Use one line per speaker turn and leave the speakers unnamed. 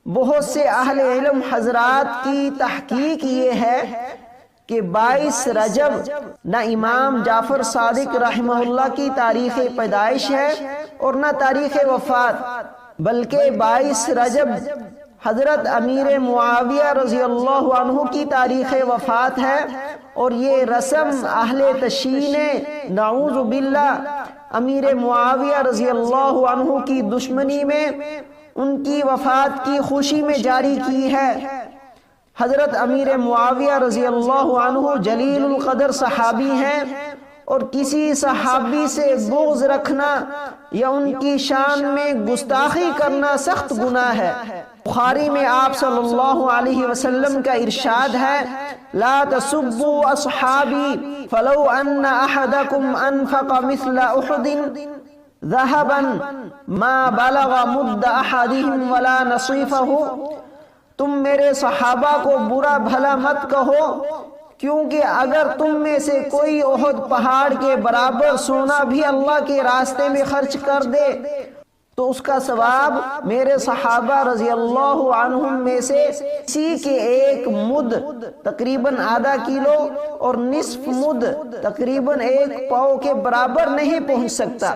بہت سے اہل علم حضرات کی تحقیق یہ ہے کہ 22 رجب نہ امام جعفر صادق رحمہ اللہ کی تاریخ پیدائش ہے اور نہ تاریخ وفات، بلکہ 22 رجب حضرت امیر معاویہ رضی اللہ عنہ کی تاریخ وفات ہے، اور یہ رسم اہل تشیع نے نعوذ باللہ امیر معاویہ رضی اللہ عنہ کی دشمنی میں ان کی وفات کی خوشی میں جاری کی ہے۔ حضرت امیر معاویہ رضی اللہ عنہ جلیل القدر صحابی ہیں، اور کسی صحابی سے بغض رکھنا یا ان کی شان میں گستاخی کرنا سخت گناہ ہے۔ بخاری میں آپ صلی اللہ علیہ وسلم کا ارشاد ہے، لا تسبوا اصحابی فلو ان احدکم انفق مثل احد ذهبا ما بلغ مد احدهم ولا نصیفہ۔ تم میرے صحابہ کو برا بھلا مت کہو، کیونکہ اگر تم میں سے کوئی احد پہاڑ کے برابر سونا بھی اللہ کے راستے میں خرچ کر دے تو اس کا ثواب میرے صحابہ رضی اللہ عنہم میں سے کسی کے ایک مد تقریباً آدھا کلو اور نصف مد تقریباً 1 پاؤ کے برابر نہیں پہنچ سکتا۔